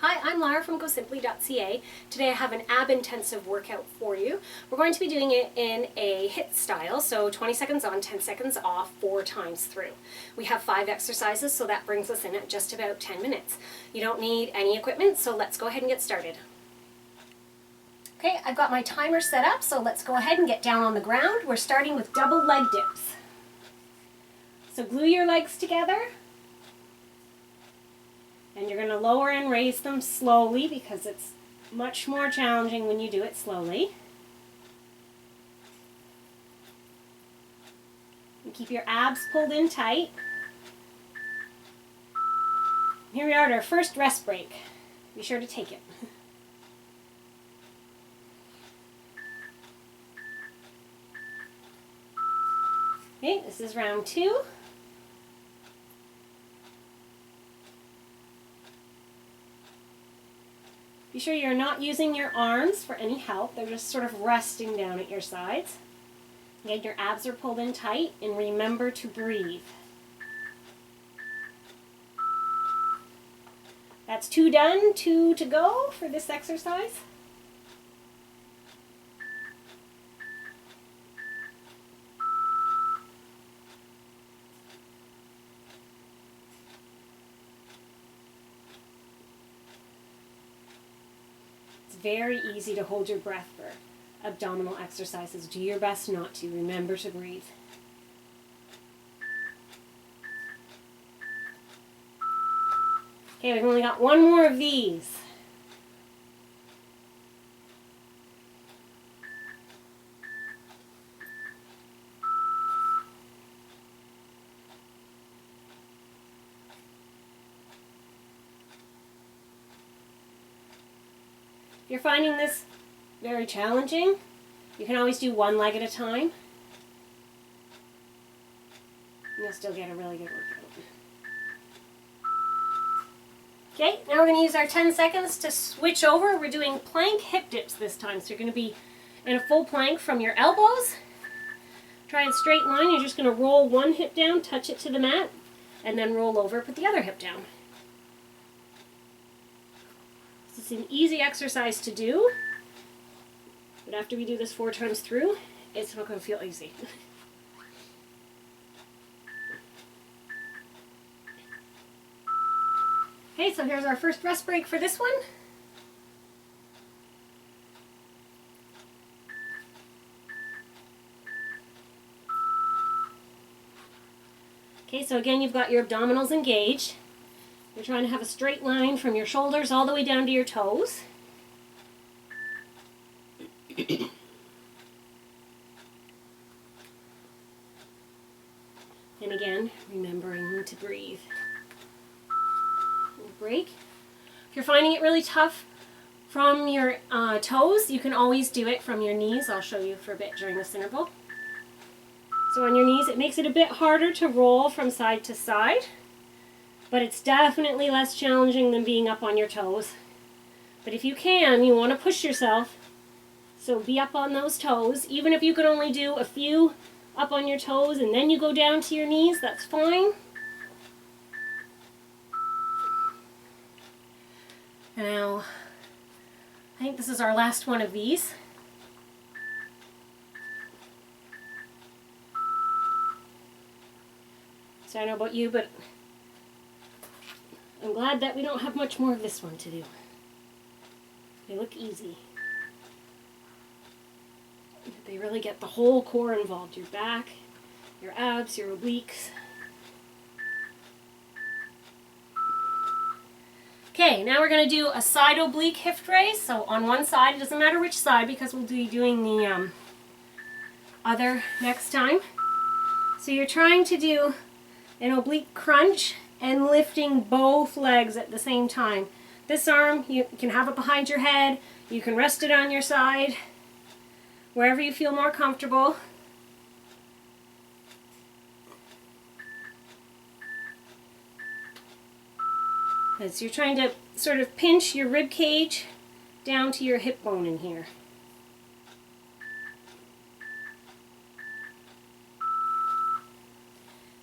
Hi, I'm Lara from gosimpli.ca. Today I have an ab intensive workout for you. We're going to be doing it in a HIIT style, so 20 seconds on, 10 seconds off, 4 times through. We have 5 exercises, so that brings us in at just about 10 minutes. You don't need any equipment, so let's go ahead and get started. Okay, I've got my timer set up, so let's go ahead and get down on the ground. We're starting with double leg dips. So glue your legs together. And you're going to lower and raise them slowly because it's much more challenging when you do it slowly. And keep your abs pulled in tight. Here we are at our first rest break. Be sure to take it. Okay, this is round 2. Be sure you're not using your arms for any help. They're just sort of resting down at your sides. Again, your abs are pulled in tight, and remember to breathe. That's 2 done, 2 to go for this exercise. Very easy to hold your breath for abdominal exercises. Do your best not to. Remember to breathe. Okay, we've only got 1 more of these. If you're finding this very challenging, you can always do 1 leg at a time. And you'll still get a really good workout. Okay, now we're going to use our 10 seconds to switch over. We're doing plank hip dips this time. So you're going to be in a full plank from your elbows. Try and straight line. You're just going to roll one hip down, touch it to the mat, and then roll over, put the other hip down. It's an easy exercise to do, but after we do this 4 times through, it's not going to feel easy. Okay, so here's our first rest break for this one. Okay, so again, you've got your abdominals engaged. You're trying to have a straight line from your shoulders all the way down to your toes. And again, remembering to breathe. And break. If you're finding it really tough from your toes, you can always do it from your knees. I'll show you for a bit during this interval. So on your knees, it makes it a bit harder to roll from side to side. But it's definitely less challenging than being up on your toes. But if you can, you want to push yourself. So be up on those toes. Even if you can only do a few up on your toes and then you go down to your knees, that's fine. Now, I think this is our last one of these. So I don't know about you, but I'm glad that we don't have much more of this one to do. They look easy. They really get the whole core involved. Your back, your abs, your obliques. Okay, now we're going to do a side oblique hip raise. So on one side, it doesn't matter which side because we'll be doing the other next time. So you're trying to do an oblique crunch and lifting both legs at the same time. This arm, you can have it behind your head, you can rest it on your side, wherever you feel more comfortable. As you're trying to sort of pinch your rib cage down to your hip bone in here.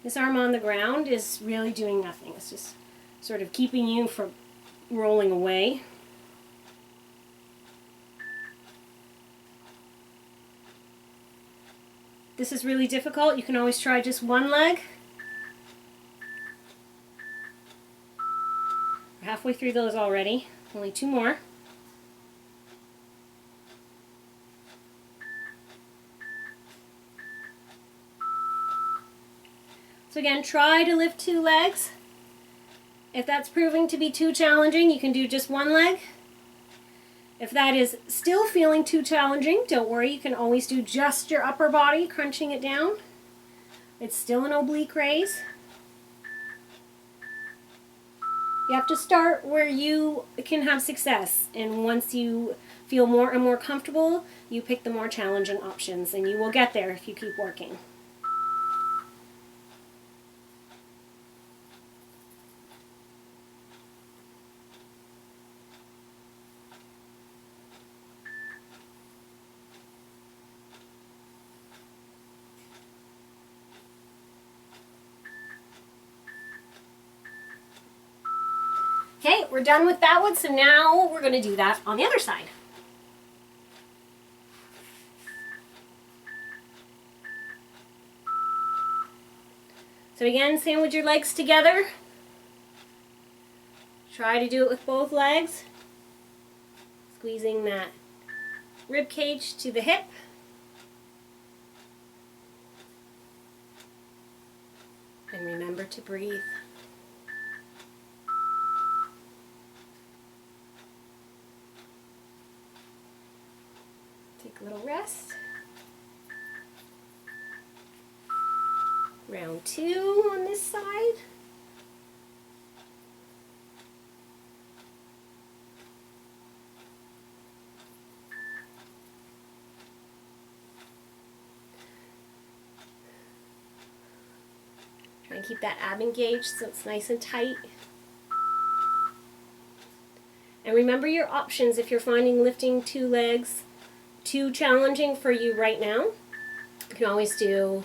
This arm on the ground is really doing nothing. It's just sort of keeping you from rolling away. This is really difficult. You can always try just one leg. We're halfway through those already. Only 2 more. So again, try to lift 2 legs. If that's proving to be too challenging, you can do just 1 leg. If that is still feeling too challenging, don't worry, you can always do just your upper body, crunching it down. It's still an oblique raise. You have to start where you can have success, and once you feel more and more comfortable, you pick the more challenging options, and you will get there if you keep working. Okay, we're done with that one, so now we're going to do that on the other side. So again, sandwich your legs together. Try to do it with both legs. Squeezing that rib cage to the hip. And remember to breathe. Take a little rest. Round 2 on this side. Try and keep that ab engaged so it's nice and tight. And remember your options if you're finding lifting 2 legs too challenging for you right now. You can always do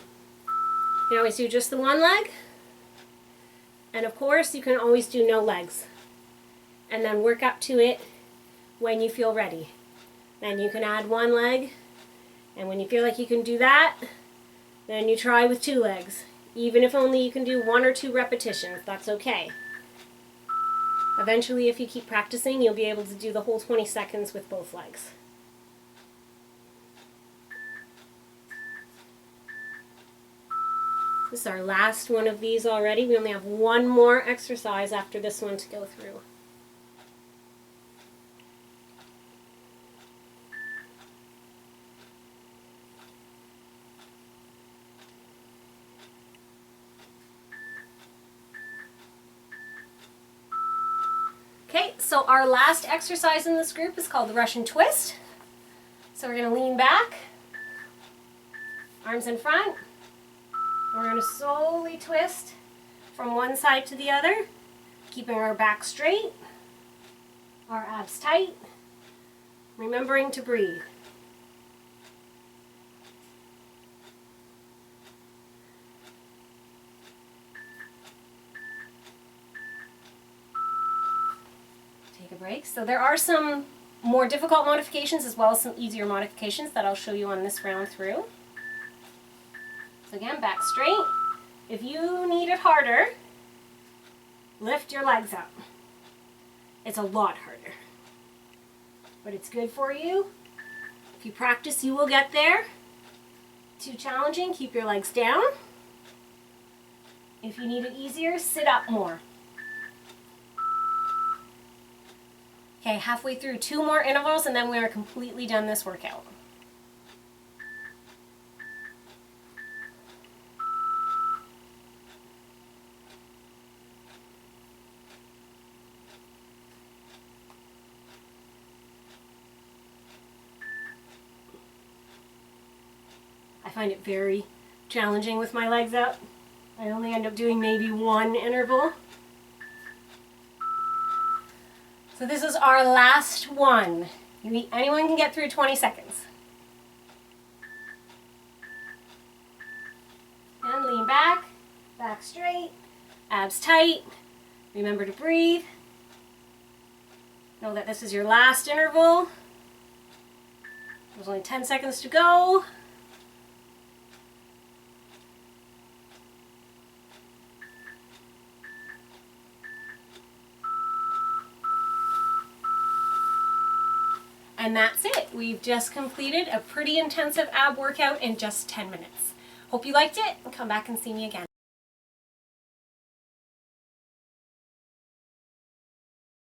just the 1 leg. And of course, you can always do no legs. And then work up to it when you feel ready. Then you can add 1 leg. And when you feel like you can do that, then you try with 2 legs. Even if only you can do 1 or 2 repetitions, that's okay. Eventually, if you keep practicing, you'll be able to do the whole 20 seconds with both legs. This is our last one of these already. We only have 1 more exercise after this one to go through. Okay, so our last exercise in this group is called the Russian twist. So we're going to lean back, arms in front. We're going to slowly twist from one side to the other, keeping our back straight, our abs tight, remembering to breathe. Take a break. So there are some more difficult modifications as well as some easier modifications that I'll show you on this round through. So again, back straight. If you need it harder, lift your legs up. It's a lot harder, but it's good for you. If you practice, you will get there. Too challenging, keep your legs down. If you need it easier, sit up more. Okay, halfway through, 2 more intervals and then we are completely done this workout. I find it very challenging with my legs up. I only end up doing maybe 1 interval. So this is our last one. Anyone can get through 20 seconds. And lean back, back straight, abs tight. Remember to breathe. Know that this is your last interval. There's only 10 seconds to go. And that's it. We've just completed a pretty intensive ab workout in just 10 minutes. Hope you liked it, and come back and see me again.